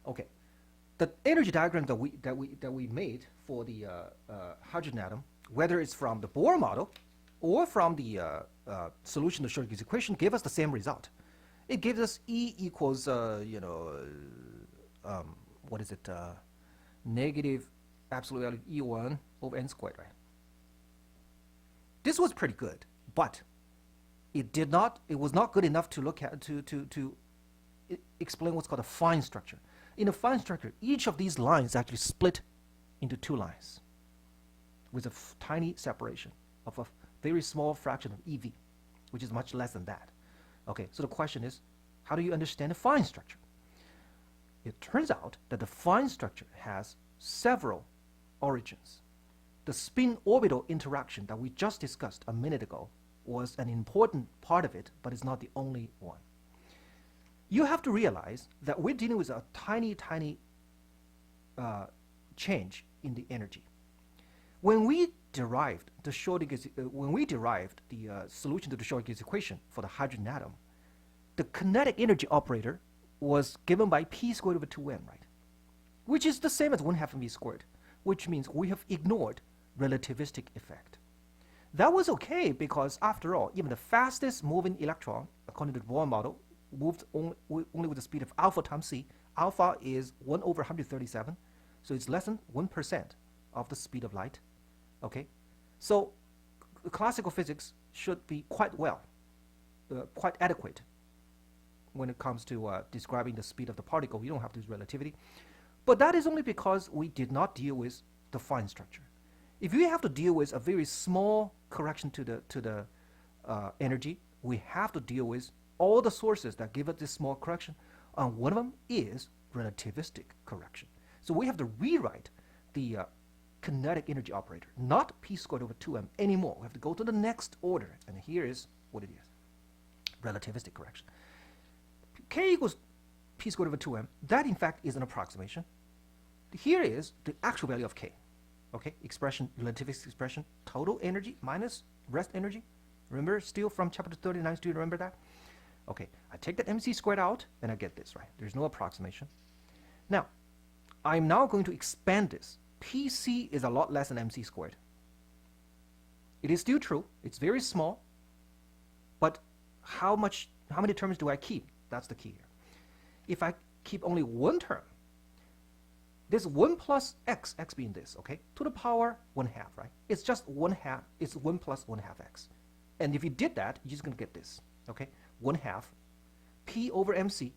Okay, the energy diagram that we made for the hydrogen atom, whether it's from the Bohr model or from the solution to Schrödinger's equation, gave us the same result. It gives us E equals what is it, negative absolute value E1 over n squared, right? This was pretty good, but it was not good enough to look at to explain what's called a fine structure. In a fine structure, each of these lines actually split into two lines with a tiny separation of a very small fraction of EV, which is much less than that. Okay, so the question is, how do you understand a fine structure? It turns out that the fine structure has several origins. The spin-orbital interaction that we just discussed a minute ago was an important part of it, but it's not the only one. You have to realize that we're dealing with a tiny, tiny change in the energy. When we derived the Schrödinger's, solution to the Schrödinger's equation for the hydrogen atom, the kinetic energy operator was given by p squared over 2m, right? Which is the same as 1/2 mv squared, which means we have ignored relativistic effect. That was okay because, after all, even the fastest moving electron, according to the Bohr model, moved only with the speed of alpha times c. Alpha is 1 over 137, so it's less than 1% of the speed of light. Okay, so classical physics should be quite adequate when it comes to describing the speed of the particle. You don't have to use relativity. But that is only because we did not deal with the fine structure. If you have to deal with a very small correction to the energy, we have to deal with all the sources that give us this small correction. One of them is relativistic correction. So we have to rewrite the kinetic energy operator, not p squared over 2m anymore. We have to go to the next order, and here is what it is: relativistic correction. K equals p squared over 2m. That, in fact, is an approximation. Here is the actual value of K. Okay, expression, relativistic expression, total energy minus rest energy. Remember, still from chapter 39, do you remember that? Okay, I take that mc squared out, and I get this, right? There's no approximation. Now, I'm now going to expand this. Pc is a lot less than mc squared. It is still true. It's very small. But how many terms do I keep? That's the key here. If I keep only one term, this 1 plus x being this, okay, to the power 1/2, right? It's just 1/2, it's 1 plus 1/2 x. And if you did that, you're just going to get this, okay? 1/2 p over mc,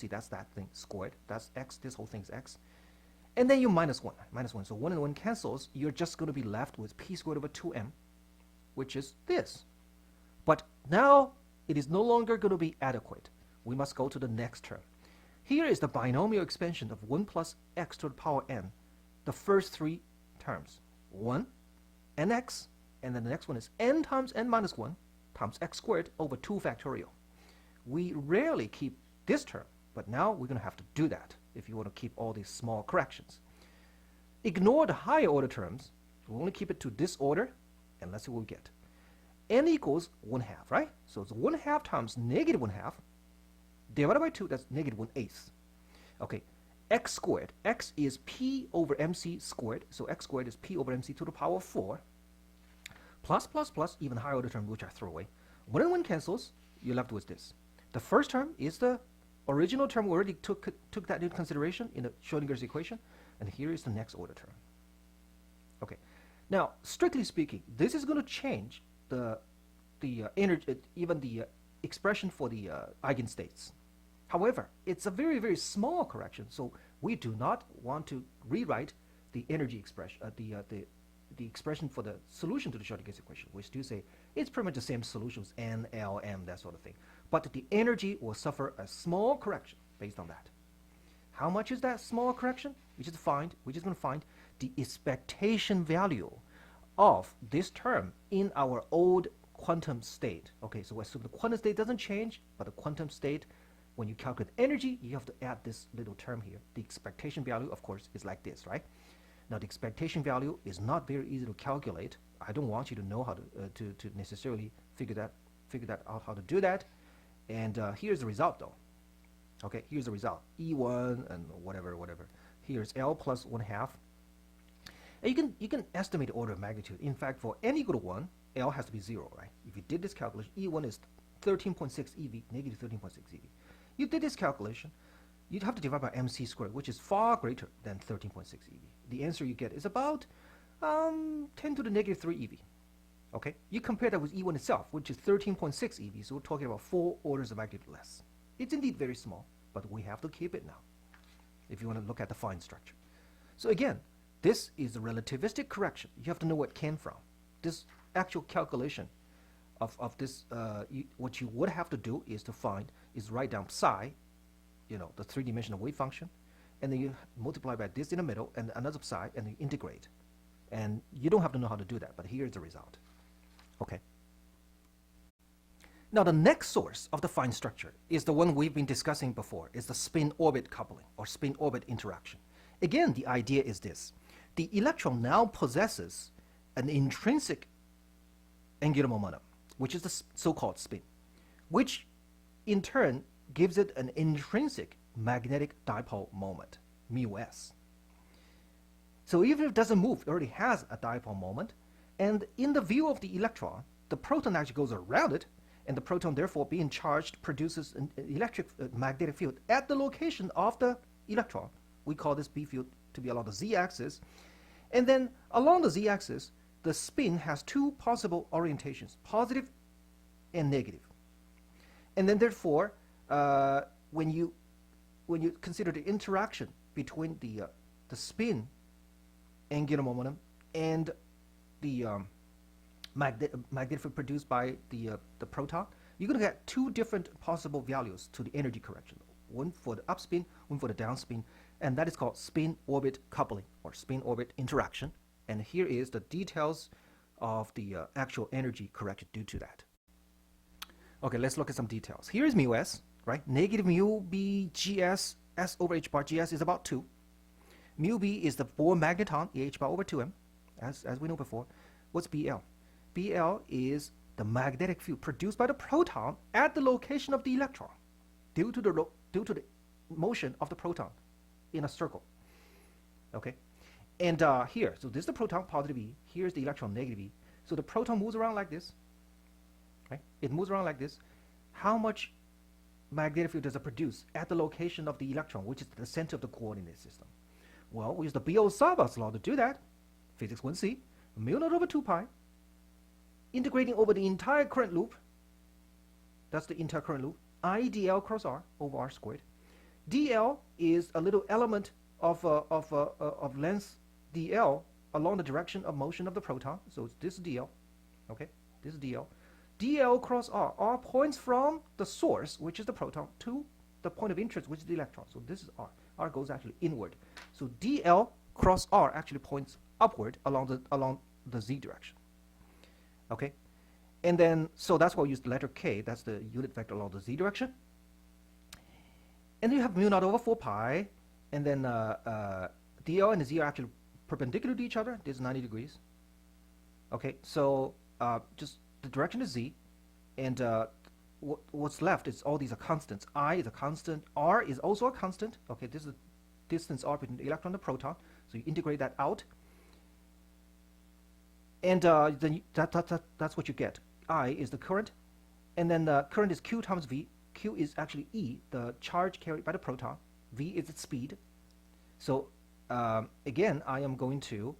that's that thing squared, that's x, this whole thing's x. And then you minus 1. So 1 and 1 cancels, you're just going to be left with p squared over 2m, which is this. But now it is no longer going to be adequate. We must go to the next term. Here is the binomial expansion of 1 plus x to the power n, the first three terms. 1, nx, and then the next one is n times n minus 1 times x squared over 2 factorial. We rarely keep this term, but now we're going to have to do that if you want to keep all these small corrections. Ignore the higher order terms. We'll only keep it to this order, and let's see what we get. N equals 1/2, right? So it's 1/2 times negative 1/2 divided by 2, that's negative 1/8. Okay, x squared. X is p over mc squared, so x squared is p over mc to the power 4. Plus, even higher order term, which I throw away. 1 and 1 cancels, you're left with this. The first term is the original term. We already took that into consideration in the Schrödinger's equation, and here is the next order term. Okay, now, strictly speaking, this is going to change the energy, even the expression for the eigenstates. However, it's a very, very small correction, so we do not want to rewrite the energy expression, the expression for the solution to the Schrödinger's equation. We still say it's pretty much the same solutions, N, L, M, that sort of thing. But the energy will suffer a small correction based on that. How much is that small correction? We're just going to find the expectation value of this term in our old quantum state. Okay, so assume the quantum state doesn't change, but the quantum state, when you calculate energy, you have to add this little term here. The expectation value, of course, is like this, right? Now, the expectation value is not very easy to calculate. I don't want you to know how to necessarily figure that out how to do that. And here's the result, though. Okay, here's the result. E1 and whatever. Here's L plus 1/2. And you can estimate the order of magnitude. In fact, for n equal to 1, L has to be 0, right? If you did this calculation, E1 is 13.6 eV, negative 13.6 eV. You did this calculation, you'd have to divide by mc squared, which is far greater than 13.6 eV. The answer you get is about 10 to the negative 3 eV. Okay, you compare that with E1 itself, which is 13.6 eV, so we're talking about 4 orders of magnitude less. It's indeed very small, but we have to keep it now if you want to look at the fine structure. So again, this is a relativistic correction. You have to know where it came from. This actual calculation of this, what you would have to do is write down psi, the three-dimensional wave function, and then you multiply by this in the middle and another psi, and you integrate. And you don't have to know how to do that, but here's the result. Okay. Now the next source of the fine structure is the one we've been discussing before. It's the spin-orbit coupling or spin-orbit interaction. Again, the idea is this. The electron now possesses an intrinsic angular momentum, which is the so-called spin, which in turn gives it an intrinsic magnetic dipole moment, mu s. So even if it doesn't move, it already has a dipole moment, and in the view of the electron, the proton actually goes around it, and the proton, therefore, being charged, produces an electric magnetic field at the location of the electron. We call this B field to be along the z-axis. And then along the z-axis, the spin has two possible orientations, positive and negative. And then, therefore, when you consider the interaction between the spin angular momentum and the magnetic field produced by the proton, you're going to get two different possible values to the energy correction. One for the upspin, one for the downspin, and that is called spin-orbit coupling or spin-orbit interaction. And here is the details of the actual energy corrected due to that. Okay, let's look at some details. Here is mu s, right? Negative mu b gs s over h bar gs is about 2. Mu b is the Bohr magneton, h bar over 2m, as we know before. What's bl? bl is the magnetic field produced by the proton at the location of the electron due to the motion of the proton in a circle. Okay, and here, so this is the proton, positive E. Here's the electron, negative E. So the proton moves around like this. Right? It moves around like this. How much magnetic field does it produce at the location of the electron, which is the center of the coordinate system? Well, we use the Biot-Savart law to do that. Physics 1c, mu naught over 2 pi, integrating over the entire current loop. That's the entire current loop. I dl cross r over r squared. dl is a little element of length dl along the direction of motion of the proton. So it's this dl. Okay, this is dl. dl cross r. R points from the source, which is the proton, to the point of interest, which is the electron. So this is r. R goes actually inward. So dl cross r actually points upward along the z direction. Okay, and then so that's why we use the letter k. That's the unit vector along the z direction. And then you have mu naught over 4 pi, and then dl and the z are actually perpendicular to each other. This is 90 degrees. Okay, so just the direction is z, and what's left is all these are constants. I is a constant, r is also a constant. Okay, this is the distance r between the electron and the proton. So you integrate that out, and then that's what you get. I is the current, and then the current is q times v. Q is actually E, the charge carried by the proton. V is its speed. So again, I am going to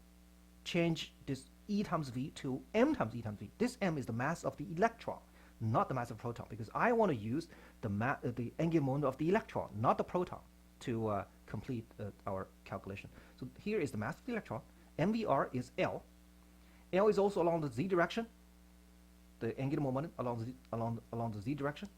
change this E times V to M times E times V. This M is the mass of the electron, not the mass of the proton, because I want to use the angular momentum of the electron, not the proton, to complete our calculation. So here is the mass of the electron. MVR is L. L is also along the z direction, the angular momentum along the z direction.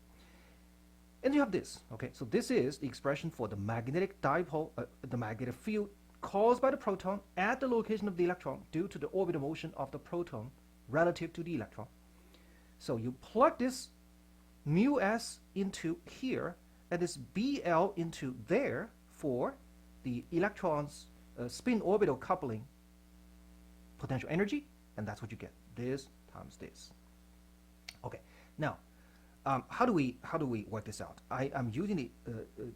And you have this. Okay, so this is the expression for the magnetic dipole, the magnetic field caused by the proton at the location of the electron due to the orbital motion of the proton relative to the electron. So you plug this mu s into here, and this BL into there for the electron's spin orbital coupling potential energy, and that's what you get. This times this. Okay, now How do we work this out? I'm using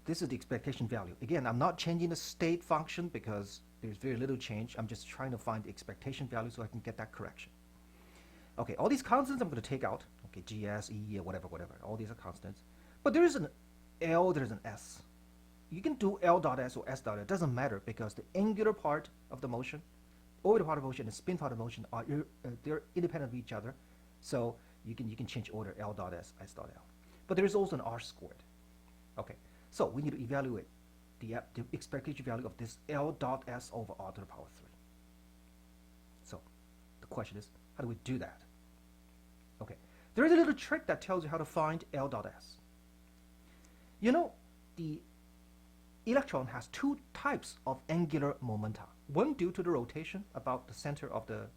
this is the expectation value. Again, I'm not changing the state function because there's very little change. I'm just trying to find the expectation value so I can get that correction. Okay, all these constants I'm going to take out. Okay, GS, E, whatever. All these are constants. But there is an L, there's an S. You can do L dot S or S dot S. It doesn't matter because the angular part of the motion, orbital part of motion, and spin part of motion are they're independent of each other. So you can change order L dot S, S dot L. But there is also an R squared. Okay, so we need to evaluate the expectation value of this L dot S over R to the power 3. So the question is, how do we do that? Okay, there is a little trick that tells you how to find L dot S. You know, the electron has two types of angular momenta. One due to the rotation about the center of the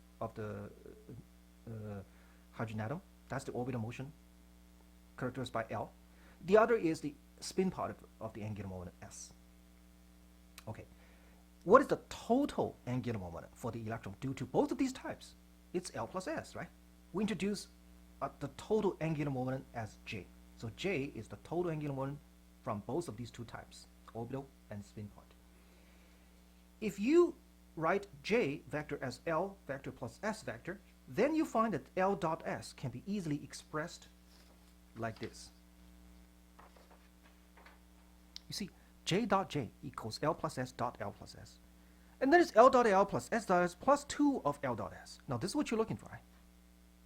hydrogen atom. That's the orbital motion characterized by L. The other is the spin part of the angular momentum, S. Okay, what is the total angular momentum for the electron due to both of these types? It's L plus S, right? We introduce the total angular momentum as J. So J is the total angular momentum from both of these two types, orbital and spin part. If you write J vector as L vector plus S vector, then you find that L dot S can be easily expressed like this. You see, J dot J equals L plus S dot L plus S. And then it's L dot L plus S dot S plus 2 of L dot S. Now this is what you're looking for, right?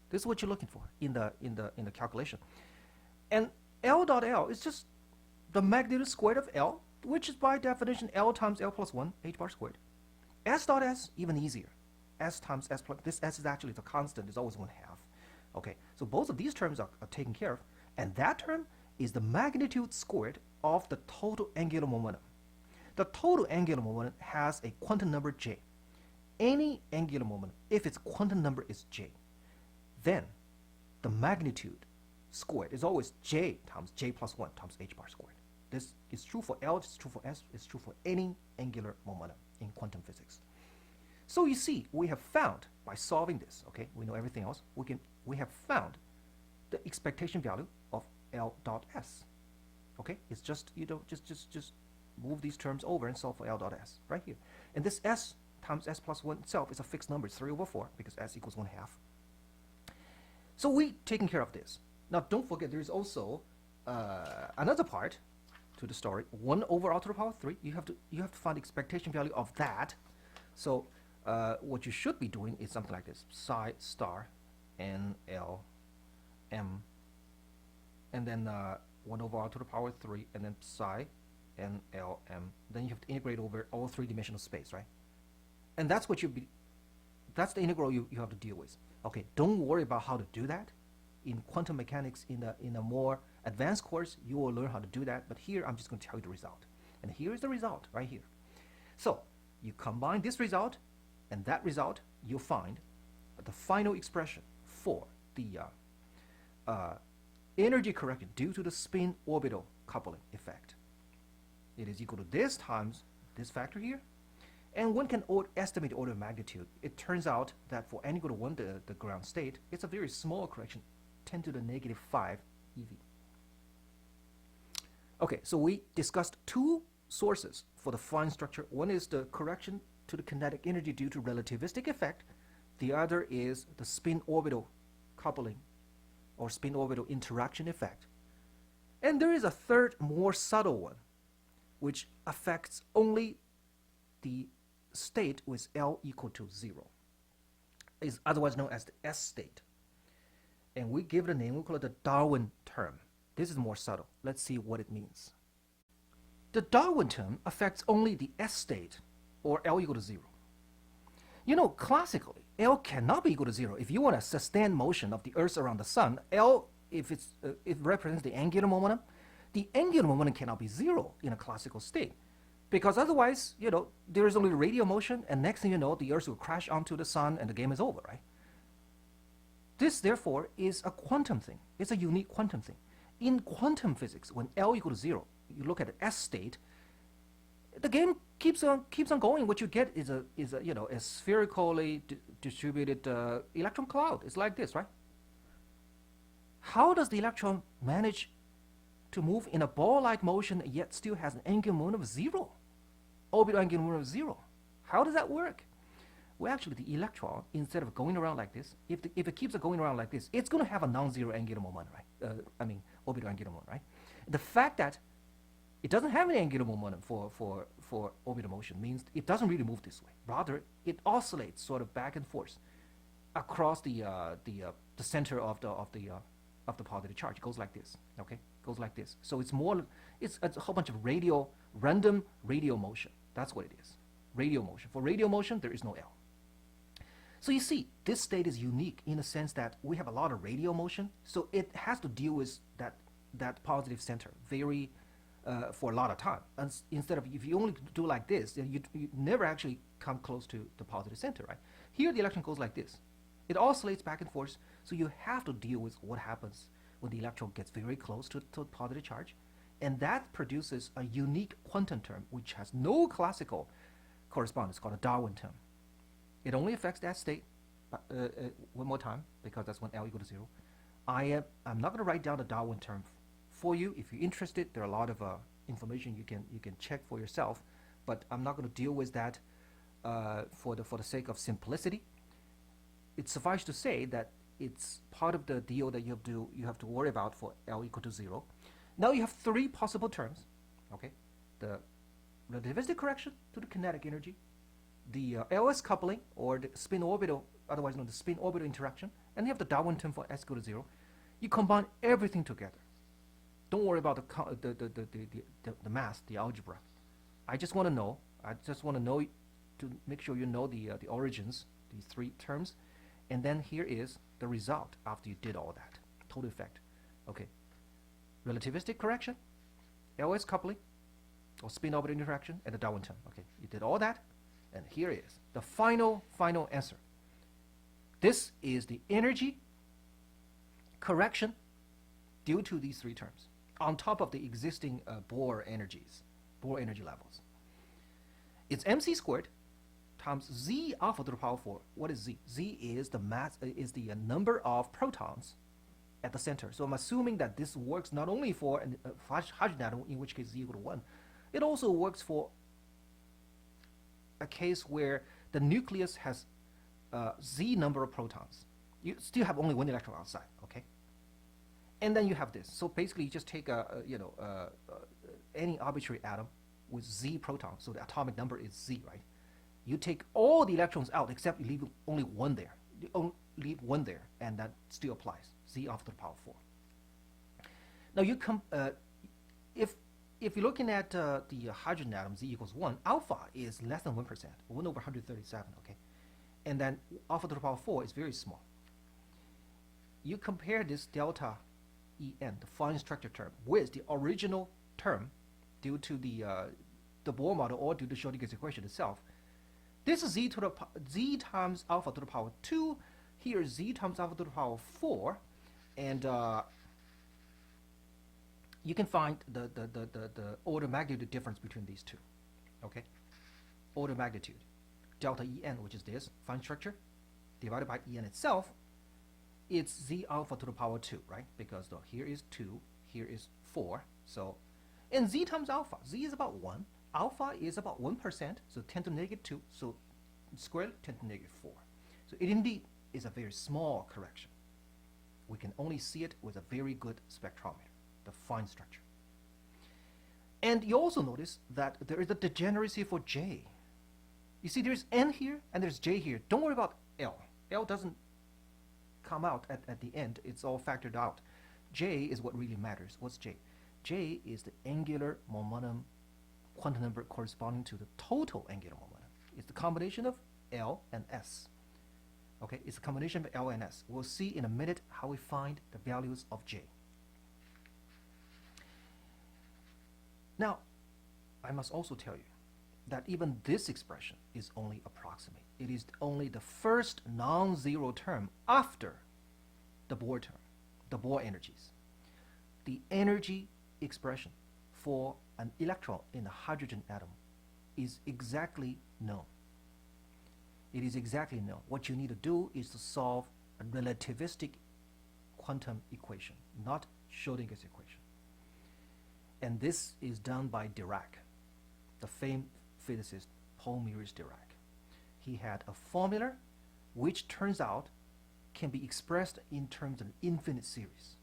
This is what you're looking for in the calculation. And L dot L is just the magnitude squared of L, which is by definition L times L plus 1, h bar squared. S dot S, even easier. S times S plus, this S is actually the constant, it's always 1/2. Okay, so both of these terms are taken care of, and that term is the magnitude squared of the total angular momentum. The total angular momentum has a quantum number J. Any angular momentum, if its quantum number is J, then the magnitude squared is always J times J plus 1 times h bar squared. This is true for L, it's true for S, it's true for any angular momentum in quantum physics. So you see, we have found, by solving this, okay, we know everything else, we have found the expectation value of L dot S. Okay, it's just, just move these terms over and solve for L dot S right here. And this S times S plus 1 itself is a fixed number, it's 3/4 because S equals 1/2. So we taking care of this. Now don't forget there is also another part to the story, 1 over R to the power 3. You have to find the expectation value of that. So what you should be doing is something like this: psi star n l m, and then 1 over R to the power 3, and then psi n l m. Then you have to integrate over all three-dimensional space, right? And that's what that's the integral you have to deal with. Okay, don't worry about how to do that. In quantum mechanics, in a more advanced course, you will learn how to do that. But here, I'm just going to tell you the result. And here is the result right here. So you combine this result and that result, you'll find the final expression for the energy correction due to the spin orbital coupling effect. It is equal to this times this factor here. And one can estimate the order of magnitude. It turns out that for n equal to 1, the ground state, it's a very small correction, 10 to the negative 5 eV. Okay, so we discussed two sources for the fine structure. One is the correction to the kinetic energy due to relativistic effect. The other is the spin orbital coupling or spin orbital interaction effect. And there is a third, more subtle one, which affects only the state with L equal to 0. Is otherwise known as the S state. And we give it a name, we call it the Darwin term. This is more subtle. Let's see what it means. The Darwin term affects only the S state, or L equal to 0. You know, classically, L cannot be equal to 0. If you want a sustained motion of the Earth around the Sun, L, if it represents the angular momentum, the angular momentum cannot be 0 in a classical state. Because otherwise, you know, there is only radial motion, and next thing you know, the Earth will crash onto the Sun, and the game is over, right? This, therefore, is a quantum thing. It's a unique quantum thing. In quantum physics, when L equal to 0, you look at the S state, the game keeps on going. What you get is a spherically distributed electron cloud. It's like this, right? How does the electron manage to move in a ball-like motion yet still has an angular momentum of 0? Orbital angular momentum of 0. How does that work? Well, actually, the electron, instead of going around like this, if it keeps going around like this, it's going to have a non-zero angular momentum, right? Orbital angular momentum, right? The fact that it doesn't have any angular momentum for orbital motion means it doesn't really move this way. Rather, it oscillates sort of back and forth across the center of the positive charge. It goes like this, okay? Goes like this. So it's a whole bunch of random radial motion. That's what it is. Radial motion. For radial motion, there is no L. So you see, this state is unique in the sense that we have a lot of radial motion, so it has to deal with that positive center for a lot of time. And instead of, if you only do like this, then you never actually come close to the positive center, right? Here the electron goes like this. It oscillates back and forth, so you have to deal with what happens when the electron gets very close to the positive charge. And that produces a unique quantum term which has no classical correspondence, called a Darwin term. It only affects that state. One more time, because that's when L equal to 0. I'm not going to write down the Darwin term for you. If you're interested, there are a lot of information you can check for yourself, but I'm not going to deal with that for the sake of simplicity. It's suffice to say that it's part of the deal that you have to worry about for L equal to 0. Now you have three possible terms, okay? The relativistic correction to the kinetic energy, the LS coupling, or the spin orbital, otherwise known as spin orbital interaction, and you have the Darwin term for S equal to 0. You combine everything together. Don't worry about the math, the algebra. I just want to know to make sure you know the origins, these three terms, and then here is the result after you did all that. Total effect. Okay. Relativistic correction, LS coupling, or spin orbital interaction, and the Darwin term. Okay, you did all that, and here is the final answer. This is the energy correction due to these three terms, on top of the existing Bohr energy levels. It's mc squared times z alpha to the power 4. What is z? Z is the mass, is the number of protons at the center. So I'm assuming that this works not only for a hydrogen atom, in which case z equal to 1, it also works for a case where the nucleus has z number of protons. You still have only one electron outside, okay? And then you have this. So basically, you just take any arbitrary atom with z protons. So the atomic number is z, right? You take all the electrons out except you leave only one there. You leave one there, and that still applies. Z alpha to the power 4. Now you if you're looking at the hydrogen atom, z equals 1, alpha is less than 1%, 1 over 137, okay? And then alpha to the power 4 is very small. You compare this delta En, the fine structure term, with the original term due to the Bohr model or due to Schrödinger's equation itself. This is z times alpha to the power 2. Here is z times alpha to the power 4. And you can find the order magnitude difference between these two. Okay? Order magnitude. Delta En, which is this, fine structure, divided by En itself, it's z alpha to the power 2, right? Because here is 2, here is 4. So, and z times alpha, z is about 1. Alpha is about 1%, so 10 to the negative 2, so square 10 to the negative 4. So it indeed is a very small correction. We can only see it with a very good spectrometer, the fine structure. And you also notice that there is a degeneracy for J. You see there's N here and there's J here. Don't worry about L. L doesn't come out at the end. It's all factored out. J is what really matters. What's J? J is the angular momentum quantum number corresponding to the total angular momentum. It's the combination of L and S. Okay, it's a combination of L and S. We'll see in a minute how we find the values of J. Now, I must also tell you that even this expression is only approximate. It is only the first non-zero term after the Bohr term, the Bohr energies. The energy expression for an electron in a hydrogen atom is exactly known. It is exactly known. What you need to do is to solve a relativistic quantum equation, not Schrodinger's equation. And this is done by Dirac, the famed physicist Paul Meurice-Dirac. He had a formula which turns out can be expressed in terms of an infinite series.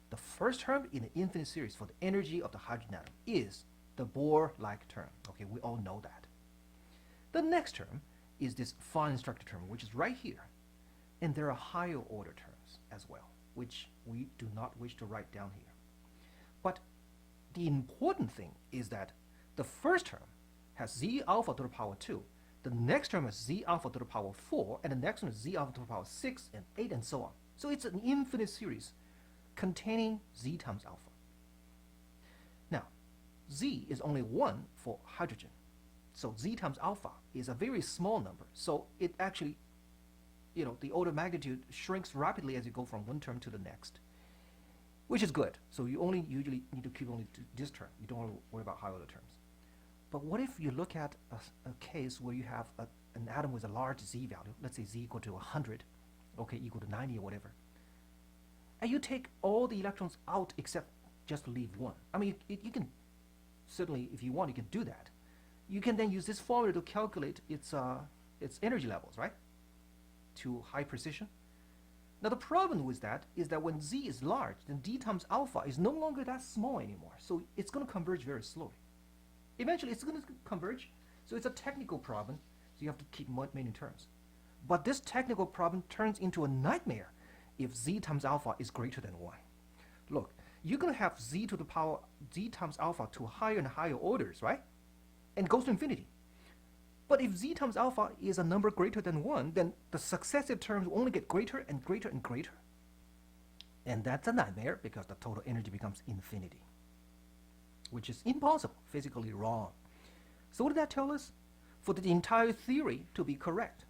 The first term in the infinite series for the energy of the hydrogen atom is the Bohr-like term. Okay, we all know that. The next term is this fine structure term, which is right here. And there are higher order terms as well, which we do not wish to write down here. But the important thing is that the first term has Z alpha to the power 2, the next term is Z alpha to the power 4, and the next one is Z alpha to the power 6 and 8 and so on. So it's an infinite series containing Z times alpha. Now, Z is only 1 for hydrogen. So Z times alpha is a very small number. So it actually, the order of magnitude shrinks rapidly as you go from one term to the next, which is good. So you only usually need to keep only to this term. You don't want to worry about higher order terms. But what if you look at a case where you have an atom with a large Z value, let's say Z equal to 100, okay, equal to 90 or whatever, and you take all the electrons out except just leave one. I mean, you can certainly, if you want, you can do that. You can then use this formula to calculate its energy levels, right, to high precision. Now the problem with that is that when Z is large, then D times alpha is no longer that small anymore. So it's going to converge very slowly. Eventually it's going to converge. So it's a technical problem. So you have to keep many terms. But this technical problem turns into a nightmare if Z times alpha is greater than 1. Look, you're going to have Z to the power Z times alpha to higher and higher orders, right? And goes to infinity. But if Z times alpha is a number greater than 1, then the successive terms will only get greater and greater and greater. And that's a nightmare because the total energy becomes infinity, which is impossible, physically wrong. So what did that tell us? For the entire theory to be correct,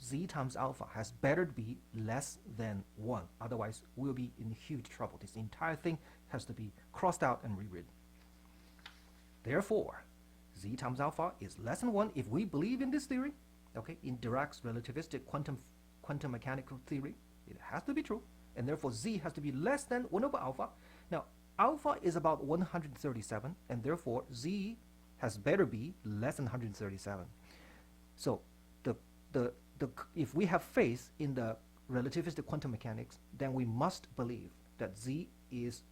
Z times alpha has better be less than 1. Otherwise, we'll be in huge trouble. This entire thing has to be crossed out and rewritten. Therefore, Z times alpha is less than 1 if we believe in this theory. Okay, in Dirac's relativistic quantum mechanical theory, it has to be true. And therefore, Z has to be less than 1 over alpha. Now, alpha is about 137, and therefore, Z has better be less than 137. So, if we have faith in the relativistic quantum mechanics, then we must believe that Z is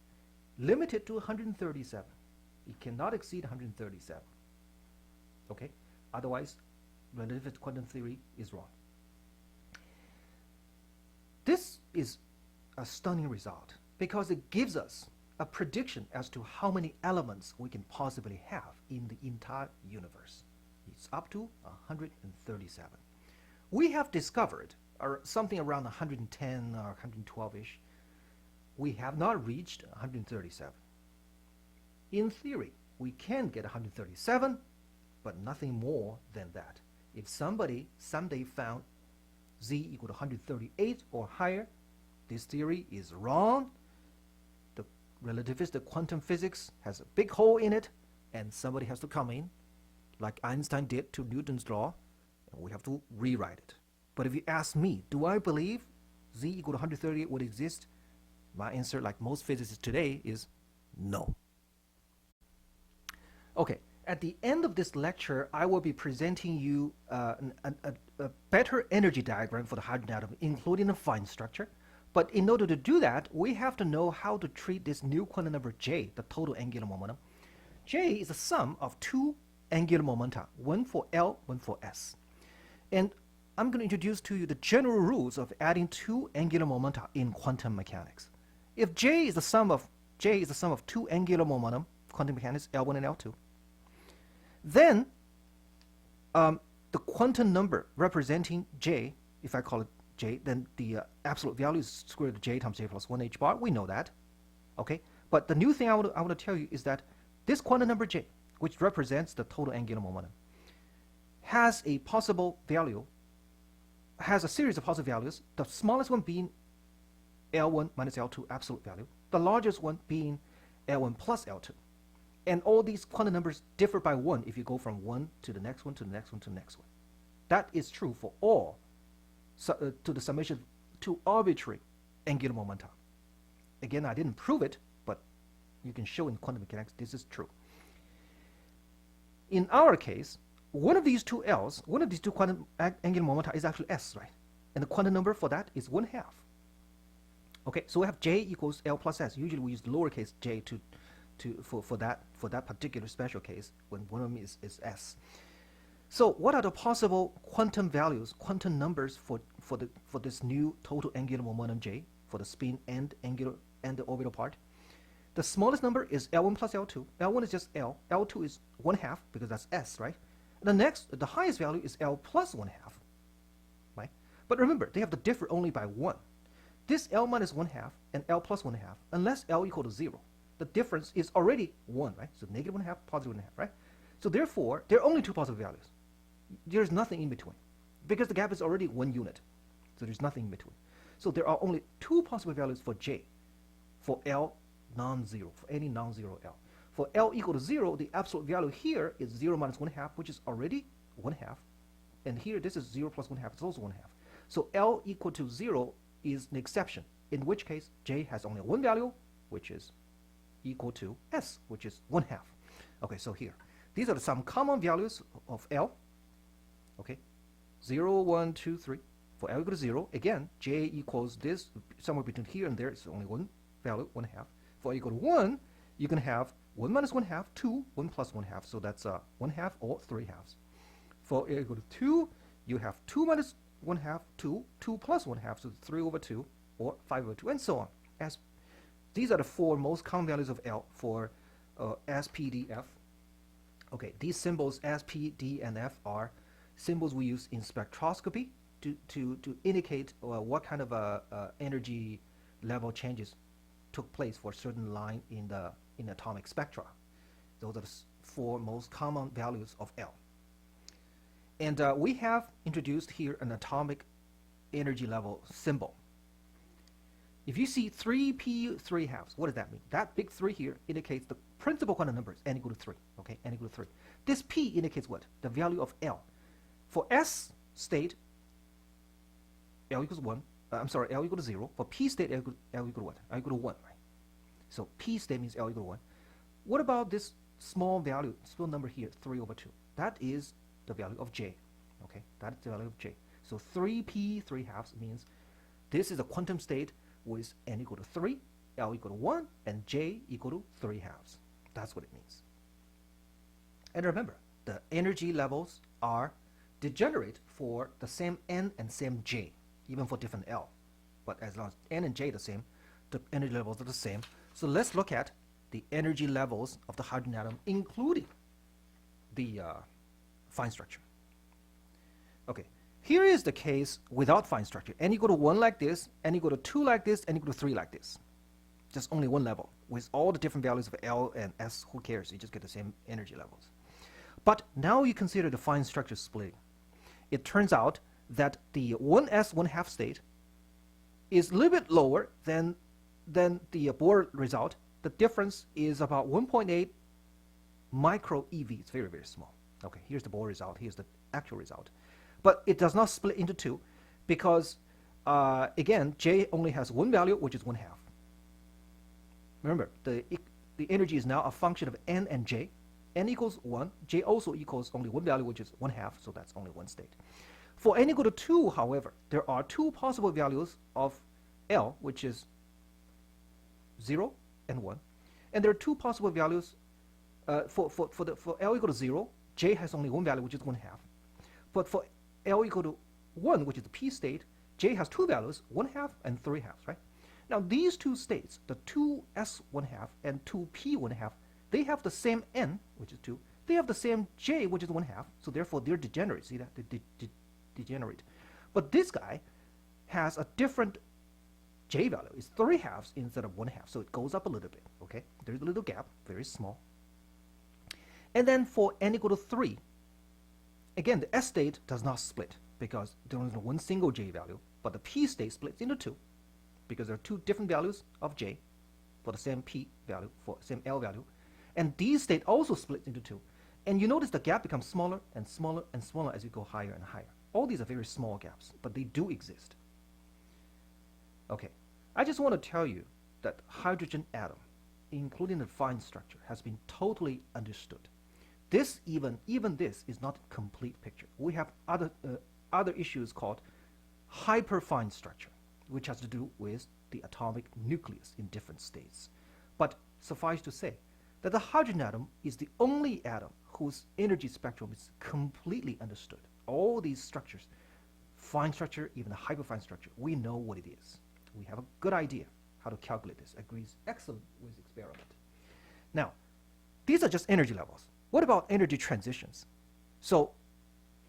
limited to 137. It cannot exceed 137. Okay? Otherwise, relativistic quantum theory is wrong. This is a stunning result because it gives us a prediction as to how many elements we can possibly have in the entire universe. It's up to 137. We have discovered something around 110 or 112-ish. We have not reached 137. In theory, we can get 137, but nothing more than that. If somebody someday found Z equal to 138 or higher, this theory is wrong. The relativistic quantum physics has a big hole in it, and somebody has to come in, like Einstein did to Newton's law, and we have to rewrite it. But if you ask me, do I believe Z equal to 138 would exist? My answer, like most physicists today, is no. Okay, at the end of this lecture, I will be presenting you a better energy diagram for the hydrogen atom, including the fine structure. But in order to do that, we have to know how to treat this new quantum number J, the total angular momentum. J is the sum of two angular momenta, one for L, one for S. And I'm going to introduce to you the general rules of adding two angular momenta in quantum mechanics. If J is the sum of two angular momentum, quantum mechanics, L1 and L2, then the quantum number representing J, if I call it J, then the absolute value is square root of J times J plus 1 H bar. We know that. Okay? But the new thing I want to tell you is that this quantum number J, which represents the total angular momentum, has a possible value, has a series of possible values, the smallest one being L1 minus L2 absolute value, the largest one being L1 plus L2. And all these quantum numbers differ by 1 if you go from 1 to the next one, to the next one, to the next one. That is true for all to the summation of two arbitrary angular momenta. Again, I didn't prove it, but you can show in quantum mechanics this is true. In our case, one of these two L's, one of these two quantum angular momenta is actually S, right? And the quantum number for that is 1/2. Okay, so we have J equals L plus S. Usually we use the lowercase j for that particular special case when one of them is S. So what are the possible quantum values, quantum numbers for this new total angular momentum J for the spin and the orbital part? The smallest number is L1 plus L2. L1 is just L. L2 is 1/2 because that's S, right? And the highest value is L plus 1/2, right? But remember, they have to differ only by 1. This L minus 1/2 and L plus 1/2, unless L equal to 0, the difference is already 1, right? So negative 1/2, positive 1/2, right? So therefore, there are only two possible values. There's nothing in between because the gap is already 1 unit. So there's nothing in between. So there are only two possible values for J, for L non-zero, for any non-zero L. For L equal to 0, the absolute value here is 0 minus 1/2, which is already 1/2. And here, this is 0 plus 1/2, it's also 1/2. So L equal to 0 is an exception, in which case J has only one value, which is equal to S, which is 1/2. Okay, so here, these are some common values of L. Okay, 0, 1, 2, 3. For L equal to 0, again, J equals this, somewhere between here and there, it's only one value, 1/2. For L equal to 1, you can have 1 minus 1/2, 2, 1 plus 1/2, so that's 1/2 or 3/2. For L equal to 2, you have 2 minus 1/2, 2, 2 plus 1/2, so 3 over 2, or 5 over 2, and so on. As these are the four most common values of L for S, P, D, F. Okay, these symbols S, P, D, and F are symbols we use in spectroscopy to indicate what kind of energy level changes took place for a certain line in atomic spectra. Those are the four most common values of L. And we have introduced here an atomic energy level symbol. If you see 3p 3/2, what does that mean? That big 3 here indicates the principal quantum numbers, n equal to 3. Okay, n equal to 3. This p indicates what? The value of L. For S state, L equals 1. L equal to 0. For P state, L equal to what? L equal to 1, right? So P state means L equal to 1. What about this small value, small number here, 3 over 2? That is the value of J. Okay, that is the value of J. So 3p 3/2 means this is a quantum state with n equal to 3, L equal to 1, and J equal to 3/2. That's what it means. And remember, the energy levels are degenerate for the same n and same J, even for different L. But as long as n and J are the same, the energy levels are the same. So let's look at the energy levels of the hydrogen atom, including the fine structure. Okay, here is the case without fine structure. N equal to 1 like this, n equal to 2 like this, n equal to 3 like this. Just only one level. With all the different values of L and S, who cares? You just get the same energy levels. But now you consider the fine structure splitting. It turns out that the 1s 1/2 state is a little bit lower than the Bohr result. The difference is about 1.8 micro eV. It's very, very small. Okay, here's the Bohr result. Here's the actual result. But it does not split into two because, again, J only has one value, which is 1/2. Remember, the energy is now a function of n and J. N equals 1. J also equals only one value, which is 1/2, so that's only one state. For n equal to 2, however, there are two possible values of L, which is 0 and 1. And there are two possible values for L equal to 0, J has only one value, which is 1/2. But for L equal to 1, which is the P state, J has two values, 1/2 and 3/2, right? Now these two states, the 2s 1/2 and 2p 1/2, they have the same n, which is 2. They have the same J, which is 1/2. So therefore, they're degenerate. See that? They degenerate. But this guy has a different J value. It's 3/2 instead of 1/2. So it goes up a little bit. Okay? There's a little gap, very small. And then for n equal to 3, again, the S state does not split because there is one single J value. But the P state splits into 2 because there are two different values of J for the same P value, for the same L value. And D state also splits into 2. And you notice the gap becomes smaller and smaller and smaller as you go higher and higher. All these are very small gaps, but they do exist. Okay, I just want to tell you that hydrogen atom, including the fine structure, has been totally understood. This even this is not a complete picture. We have other issues called hyperfine structure, which has to do with the atomic nucleus in different states. But suffice to say that the hydrogen atom is the only atom whose energy spectrum is completely understood. All these structures, fine structure, even the hyperfine structure, we know what it is. We have a good idea how to calculate this. Agrees excellent with experiment. Now, these are just energy levels. What about energy transitions? So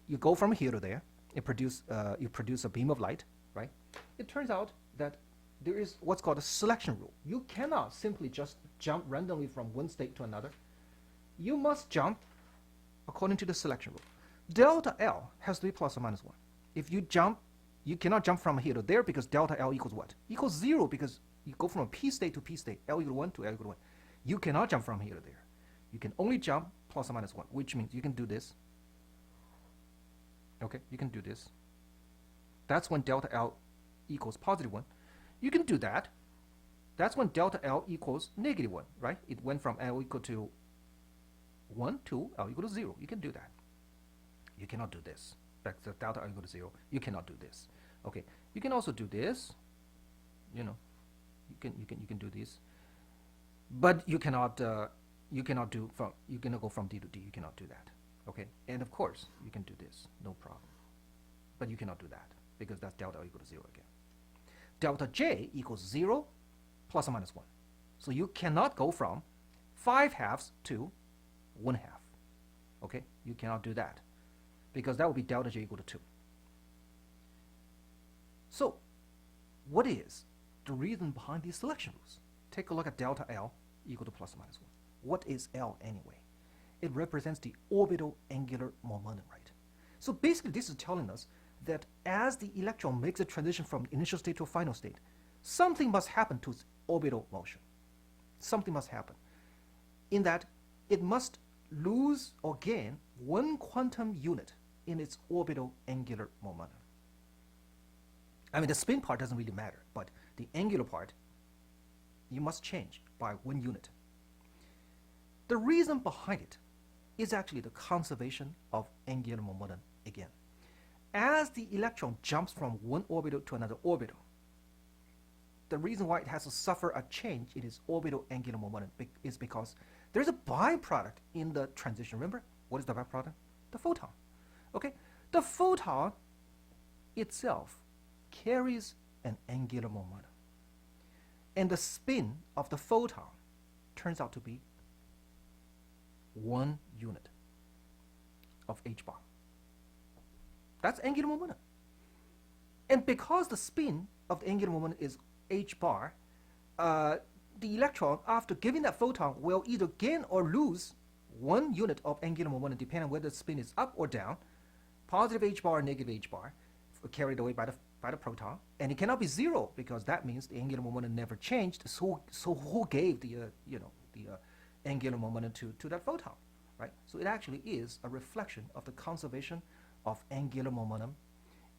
you go from here to there, you produce a beam of light, right? It turns out that there is what's called a selection rule. You cannot simply just jump randomly from one state to another. You must jump according to the selection rule. Delta L has to be plus or minus 1. If you jump, you cannot jump from here to there because delta L equals what? Equals 0 because you go from a P state to P state, L equal 1 to L equal 1. You cannot jump from here to there. You can only jump plus or minus 1, which means you can do this. Okay, you can do this. That's when delta L equals positive 1. You can do that. That's when delta L equals negative 1, right? It went from L equal to 1 to L equal to 0. You can do that. You cannot do this. Back to delta L equal to 0. You cannot do this. Okay, you can also do this. You know, you can do this, but you cannot go from D to D. You cannot do that. Okay, and of course you can do this, no problem, but you cannot do that because that's delta L equal to 0 again. Delta J equals 0 plus or minus 1. So you cannot go from 5/2 to 1/2. Okay, you cannot do that because that would be delta J equal to 2. So what is the reason behind these selection rules? Take a look at delta L equal to plus or minus 1. What is L anyway? It represents the orbital angular momentum, right? So basically this is telling us that as the electron makes a transition from initial state to a final state, something must happen to its orbital motion. Something must happen in that it must lose or gain 1 quantum unit in its orbital angular momentum. I mean, the spin part doesn't really matter, but the angular part, you must change by 1 unit. The reason behind it is actually the conservation of angular momentum again. As the electron jumps from one orbital to another orbital, the reason why it has to suffer a change in its orbital angular momentum is because there's a byproduct in the transition. Remember, what is the byproduct? The photon. Okay, the photon itself carries an angular momentum, and the spin of the photon turns out to be 1 unit of h bar. That's angular momentum. And because the spin of the angular momentum is h bar, the electron, after giving that photon, will either gain or lose 1 unit of angular momentum depending on whether the spin is up or down, positive h bar or negative h bar, carried away by the proton. And it cannot be 0 because that means the angular momentum never changed. So who gave the angular momentum to that photon, right? So it actually is a reflection of the conservation of angular momentum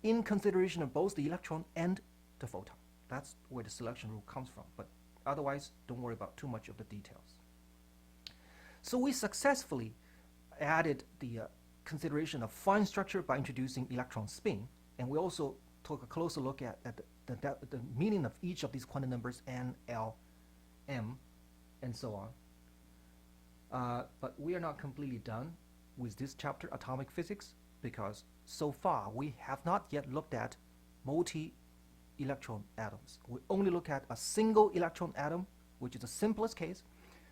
in consideration of both the electron and the photon. That's where the selection rule comes from, but otherwise don't worry about too much of the details. So we successfully added the consideration of fine structure by introducing electron spin, and we also took a closer look at the meaning of each of these quantum numbers, n, l, m, and so on. But we are not completely done with this chapter, atomic physics, because so far we have not yet looked at multi-electron atoms. We only look at a single electron atom, which is the simplest case.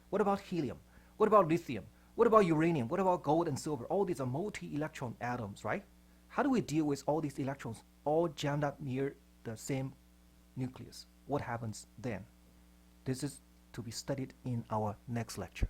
What about helium? What about lithium? What about uranium? What about gold and silver? All these are multi-electron atoms, right? How do we deal with all these electrons all jammed up near the same nucleus? What happens then? This is to be studied in our next lecture.